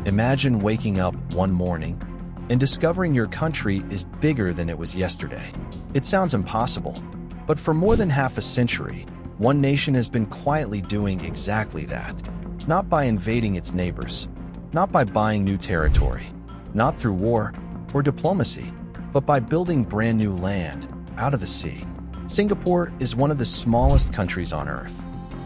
Imagine waking up one morning and discovering your country is bigger than it was yesterday. It sounds impossible, but for more than half a century, one nation has been quietly doing exactly that. Not by invading its neighbors, not by buying new territory, not through war or diplomacy, but by building brand new land out of the sea. Singapore is one of the smallest countries on Earth.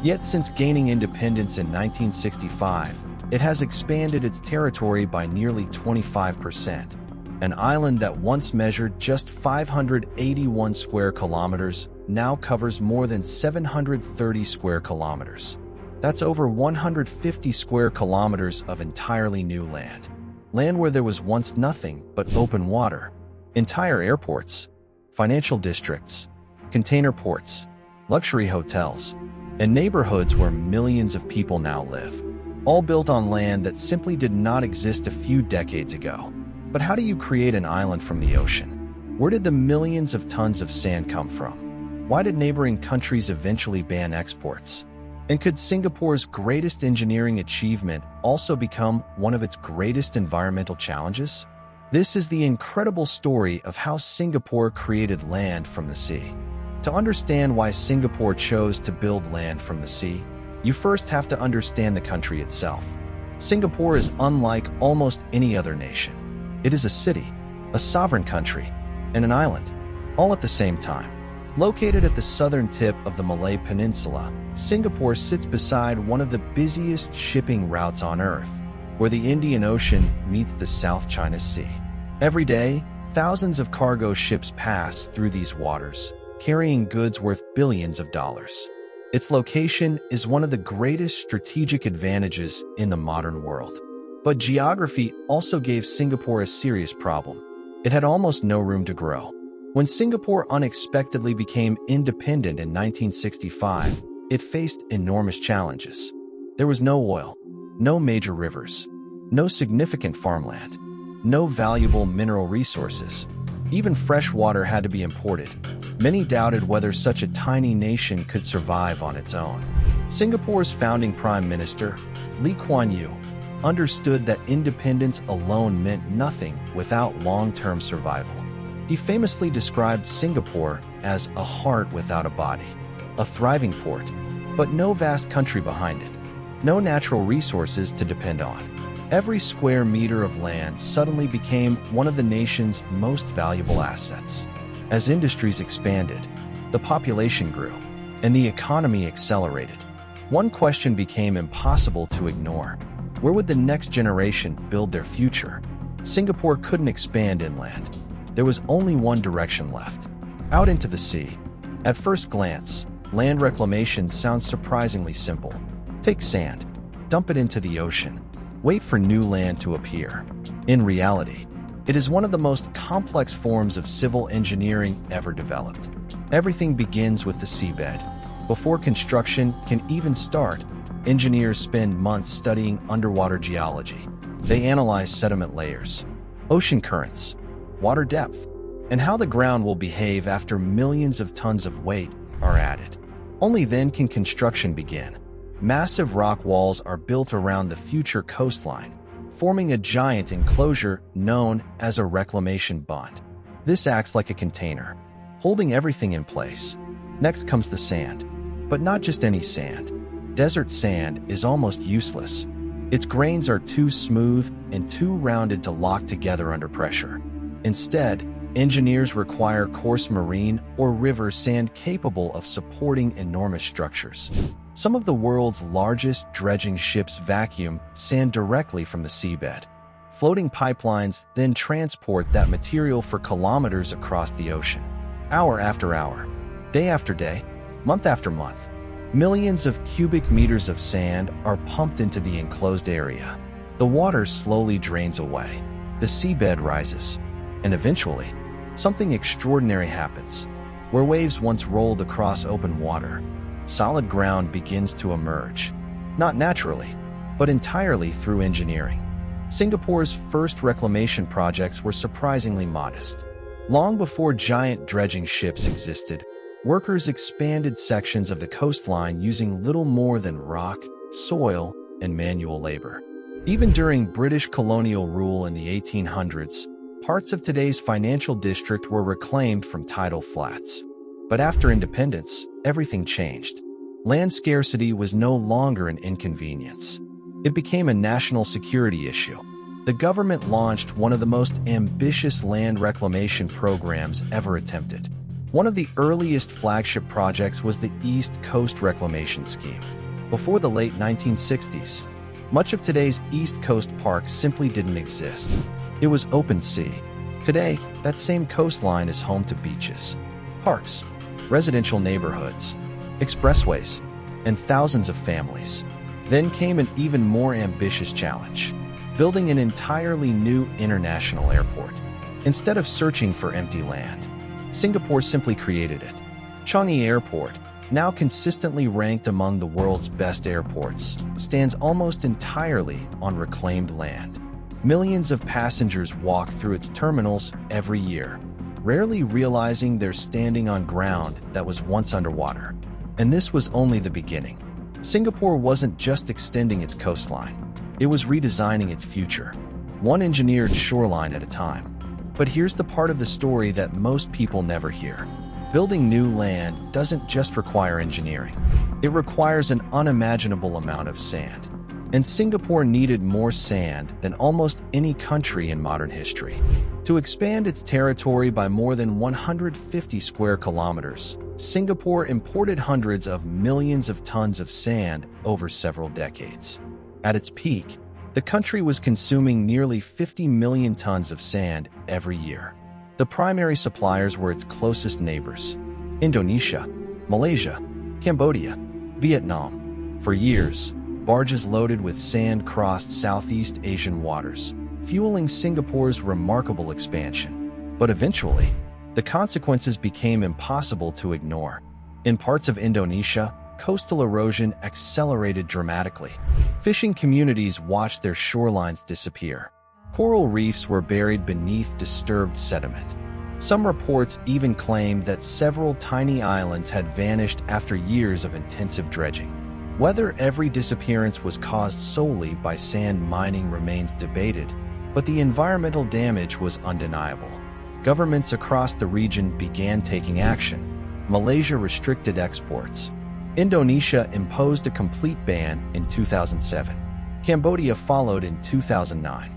Yet since gaining independence in 1965, it has expanded its territory by nearly 25%. An island that once measured just 581 square kilometers now covers more than 730 square kilometers. That's over 150 square kilometers of entirely new land. Land where there was once nothing but open water, entire airports, financial districts, container ports, luxury hotels, and neighborhoods where millions of people now live. All built on land that simply did not exist a few decades ago. But how do you create an island from the ocean? Where did the millions of tons of sand come from? Why did neighboring countries eventually ban exports? And could Singapore's greatest engineering achievement also become one of its greatest environmental challenges? This is the incredible story of how Singapore created land from the sea. To understand why Singapore chose to build land from the sea, you first have to understand the country itself. Singapore is unlike almost any other nation. It is a city, a sovereign country, and an island, all at the same time. Located at the southern tip of the Malay Peninsula, Singapore sits beside one of the busiest shipping routes on Earth, where the Indian Ocean meets the South China Sea. Every day, thousands of cargo ships pass through these waters, carrying goods worth billions of dollars. Its location is one of the greatest strategic advantages in the modern world. But geography also gave Singapore a serious problem. It had almost no room to grow. When Singapore unexpectedly became independent in 1965, it faced enormous challenges. There was no oil, no major rivers, no significant farmland, no valuable mineral resources. Even fresh water had to be imported. Many doubted whether such a tiny nation could survive on its own. Singapore's founding Prime Minister, Lee Kuan Yew, understood that independence alone meant nothing without long-term survival. He famously described Singapore as a heart without a body, a thriving port, but no vast country behind it, no natural resources to depend on. Every square meter of land suddenly became one of the nation's most valuable assets. As industries expanded, the population grew, and the economy accelerated. One question became impossible to ignore. Where would the next generation build their future? Singapore couldn't expand inland. There was only one direction left: out into the sea. At first glance, land reclamation sounds surprisingly simple. Take sand, dump it into the ocean, wait for new land to appear. In reality, it is one of the most complex forms of civil engineering ever developed. Everything begins with the seabed. Before construction can even start, engineers spend months studying underwater geology. They analyze sediment layers, ocean currents, water depth, and how the ground will behave after millions of tons of weight are added. Only then can construction begin. Massive rock walls are built around the future coastline, forming a giant enclosure known as a reclamation bund. This acts like a container, holding everything in place. Next comes the sand, but not just any sand. Desert sand is almost useless. Its grains are too smooth and too rounded to lock together under pressure. Instead, engineers require coarse marine or river sand capable of supporting enormous structures. Some of the world's largest dredging ships vacuum sand directly from the seabed. Floating pipelines then transport that material for kilometers across the ocean. Hour after hour, day after day, month after month, millions of cubic meters of sand are pumped into the enclosed area. The water slowly drains away. The seabed rises. And eventually, something extraordinary happens. Where waves once rolled across open water, solid ground begins to emerge. Not naturally, but entirely through engineering. Singapore's first reclamation projects were surprisingly modest. Long before giant dredging ships existed, workers expanded sections of the coastline using little more than rock, soil, and manual labor. Even during British colonial rule in the 1800s, parts of today's financial district were reclaimed from tidal flats. But after independence, everything changed. Land scarcity was no longer an inconvenience. It became a national security issue. The government launched one of the most ambitious land reclamation programs ever attempted. One of the earliest flagship projects was the East Coast Reclamation Scheme. Before the late 1960s, much of today's East Coast Park simply didn't exist. It was open sea. Today, that same coastline is home to beaches, parks, residential neighborhoods, expressways, and thousands of families. Then came an even more ambitious challenge: building an entirely new international airport. Instead of searching for empty land, Singapore simply created it. Changi Airport, now consistently ranked among the world's best airports, stands almost entirely on reclaimed land. Millions of passengers walk through its terminals every year, rarely realizing they're standing on ground that was once underwater. And this was only the beginning. Singapore wasn't just extending its coastline, it was redesigning its future, one engineered shoreline at a time. But here's the part of the story that most people never hear. Building new land doesn't just require engineering. It requires an unimaginable amount of sand. And Singapore needed more sand than almost any country in modern history. To expand its territory by more than 150 square kilometers, Singapore imported hundreds of millions of tons of sand over several decades. At its peak, the country was consuming nearly 50 million tons of sand every year. The primary suppliers were its closest neighbors: Indonesia, Malaysia, Cambodia, Vietnam. For years, barges loaded with sand crossed Southeast Asian waters, fueling Singapore's remarkable expansion. But eventually, the consequences became impossible to ignore. In parts of Indonesia, coastal erosion accelerated dramatically. Fishing communities watched their shorelines disappear. Coral reefs were buried beneath disturbed sediment. Some reports even claimed that several tiny islands had vanished after years of intensive dredging. Whether every disappearance was caused solely by sand mining remains debated, but the environmental damage was undeniable. Governments across the region began taking action. Malaysia restricted exports. Indonesia imposed a complete ban in 2007. Cambodia followed in 2009.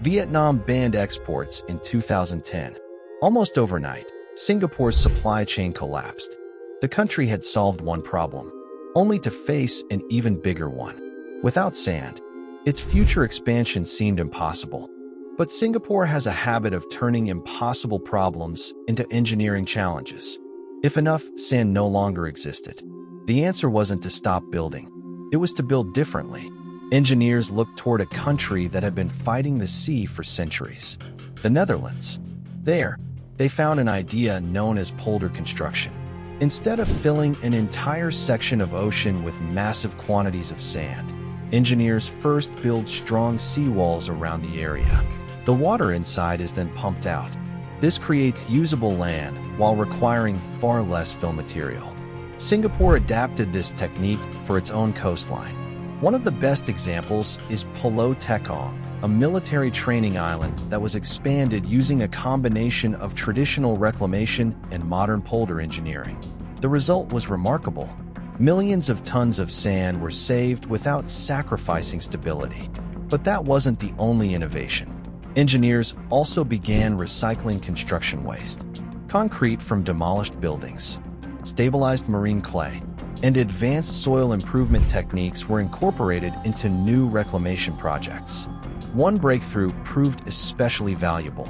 Vietnam banned exports in 2010. Almost overnight, Singapore's supply chain collapsed. The country had solved one problem, only to face an even bigger one. Without sand, its future expansion seemed impossible. But Singapore has a habit of turning impossible problems into engineering challenges. If enough sand no longer existed, the answer wasn't to stop building. It was to build differently. Engineers looked toward a country that had been fighting the sea for centuries: the Netherlands. There, they found an idea known as polder construction. Instead of filling an entire section of ocean with massive quantities of sand, engineers first build strong seawalls around the area. The water inside is then pumped out. This creates usable land while requiring far less fill material. Singapore adapted this technique for its own coastline. One of the best examples is Pulau Tekong, a military training island that was expanded using a combination of traditional reclamation and modern polder engineering. The result was remarkable. Millions of tons of sand were saved without sacrificing stability. But that wasn't the only innovation. Engineers also began recycling construction waste. Concrete from demolished buildings, stabilized marine clay, and advanced soil improvement techniques were incorporated into new reclamation projects. One breakthrough proved especially valuable: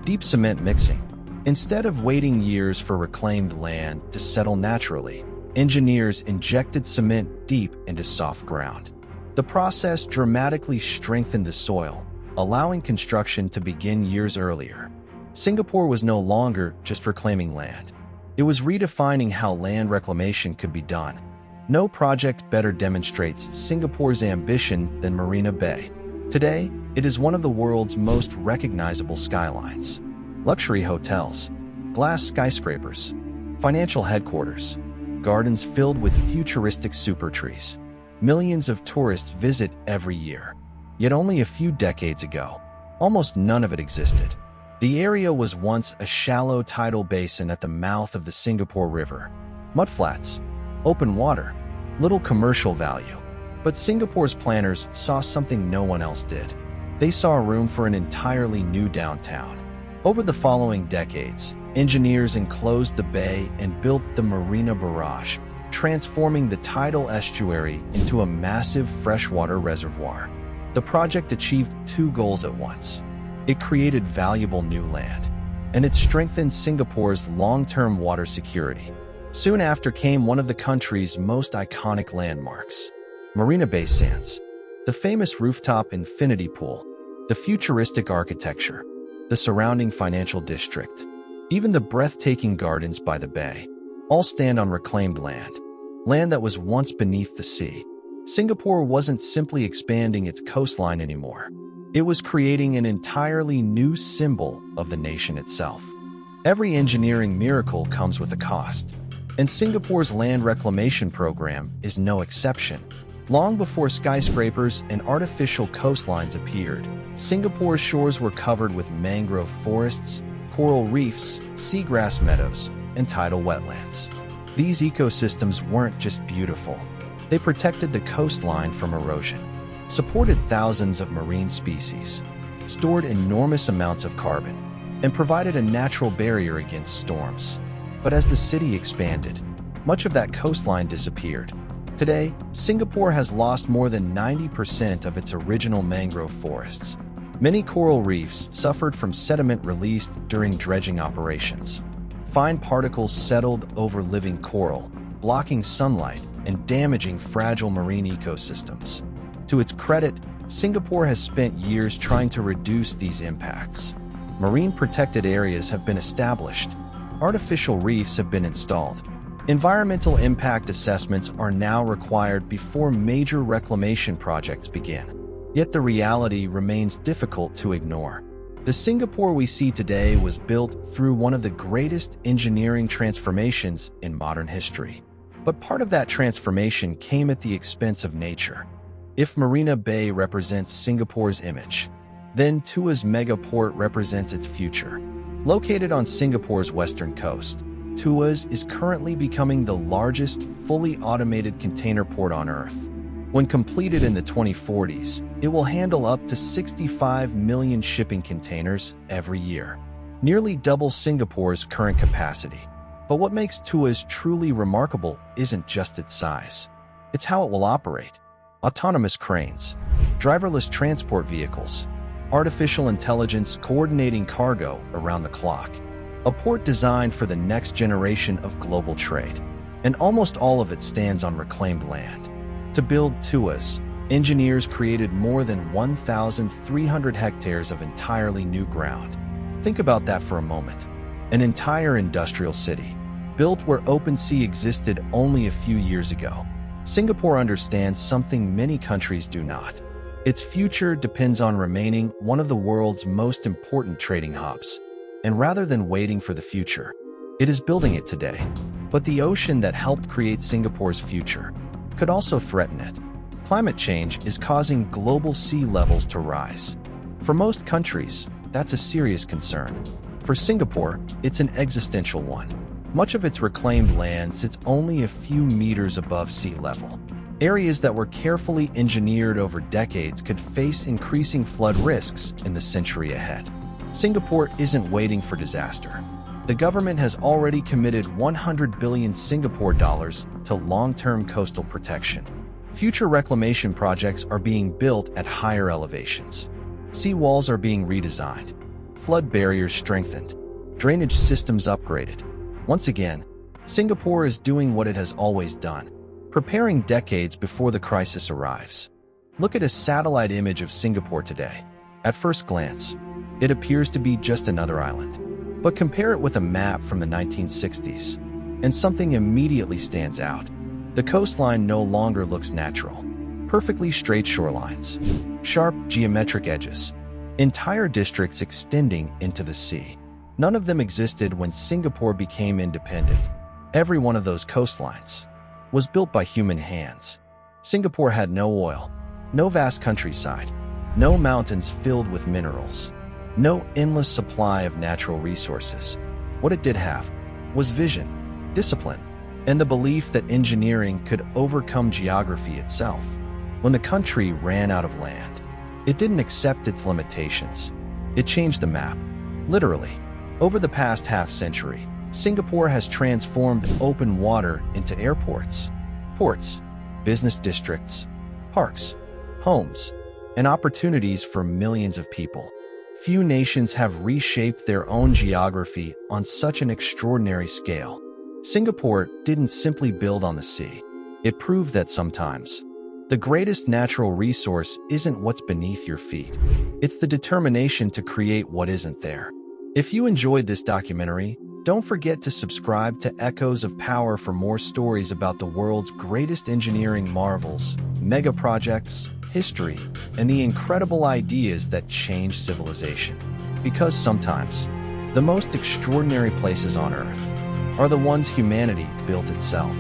deep cement mixing. Instead of waiting years for reclaimed land to settle naturally, engineers injected cement deep into soft ground. The process dramatically strengthened the soil, allowing construction to begin years earlier. Singapore was no longer just reclaiming land. It was redefining how land reclamation could be done. No project better demonstrates Singapore's ambition than Marina Bay. Today, it is one of the world's most recognizable skylines. Luxury hotels, glass skyscrapers, financial headquarters, gardens filled with futuristic super trees. Millions of tourists visit every year. Yet only a few decades ago, almost none of it existed. The area was once a shallow tidal basin at the mouth of the Singapore River. Mudflats, open water, little commercial value. But Singapore's planners saw something no one else did. They saw room for an entirely new downtown. Over the following decades, engineers enclosed the bay and built the Marina Barrage, transforming the tidal estuary into a massive freshwater reservoir. The project achieved two goals at once. It created valuable new land, and it strengthened Singapore's long-term water security. Soon after came one of the country's most iconic landmarks, Marina Bay Sands, the famous rooftop infinity pool, the futuristic architecture, the surrounding financial district, even the breathtaking gardens by the bay, all stand on reclaimed land that was once beneath the sea. Singapore wasn't simply expanding its coastline anymore. It was creating an entirely new symbol of the nation itself. Every engineering miracle comes with a cost, and Singapore's land reclamation program is no exception. Long before skyscrapers and artificial coastlines appeared, Singapore's shores were covered with mangrove forests, coral reefs, seagrass meadows, and tidal wetlands. These ecosystems weren't just beautiful. They protected the coastline from erosion, supported thousands of marine species, stored enormous amounts of carbon, and provided a natural barrier against storms. But as the city expanded, much of that coastline disappeared. Today, Singapore has lost more than 90% of its original mangrove forests. Many coral reefs suffered from sediment released during dredging operations. Fine particles settled over living coral, blocking sunlight and damaging fragile marine ecosystems. To its credit, Singapore has spent years trying to reduce these impacts. Marine protected areas have been established. Artificial reefs have been installed. Environmental impact assessments are now required before major reclamation projects begin. Yet the reality remains difficult to ignore. The Singapore we see today was built through one of the greatest engineering transformations in modern history. But part of that transformation came at the expense of nature. If Marina Bay represents Singapore's image, then Tua's megaport represents its future. Located on Singapore's western coast, Tuas is currently becoming the largest fully automated container port on Earth. When completed in the 2040s, it will handle up to 65 million shipping containers every year, nearly double Singapore's current capacity. But what makes Tuas truly remarkable isn't just its size. It's how it will operate. Autonomous cranes, driverless transport vehicles, artificial intelligence coordinating cargo around the clock. A port designed for the next generation of global trade. And almost all of it stands on reclaimed land. To build Tuas, engineers created more than 1,300 hectares of entirely new ground. Think about that for a moment. An entire industrial city, built where open sea existed only a few years ago. Singapore understands something many countries do not. Its future depends on remaining one of the world's most important trading hubs. And rather than waiting for the future, it is building it today. But the ocean that helped create Singapore's future could also threaten it. Climate change is causing global sea levels to rise. For most countries, that's a serious concern. For Singapore, it's an existential one. Much of its reclaimed land sits only a few meters above sea level. Areas that were carefully engineered over decades could face increasing flood risks in the century ahead. Singapore isn't waiting for disaster. The government has already committed 100 billion Singapore dollars to long-term coastal protection. Future reclamation projects are being built at higher elevations. Sea walls are being redesigned, flood barriers strengthened, drainage systems upgraded. Once again, Singapore is doing what it has always done, preparing decades before the crisis arrives. Look at a satellite image of Singapore today. At first glance, it appears to be just another island. But compare it with a map from the 1960s, and something immediately stands out. The coastline no longer looks natural. Perfectly straight shorelines, sharp geometric edges, entire districts extending into the sea. None of them existed when Singapore became independent. Every one of those coastlines was built by human hands. Singapore had no oil, no vast countryside, No mountains filled with minerals. No endless supply of natural resources. What it did have was vision, discipline, and the belief that engineering could overcome geography itself. When the country ran out of land, it didn't accept its limitations. It changed the map, literally. Over the past half-century, Singapore has transformed open water into airports, ports, business districts, parks, homes, and opportunities for millions of people. Few nations have reshaped their own geography on such an extraordinary scale. Singapore didn't simply build on the sea. It proved that sometimes the greatest natural resource isn't what's beneath your feet. It's the determination to create what isn't there. If you enjoyed this documentary, don't forget to subscribe to Echoes of Power for more stories about the world's greatest engineering marvels, mega projects, history, and the incredible ideas that change civilization. Because sometimes, the most extraordinary places on Earth are the ones humanity built itself.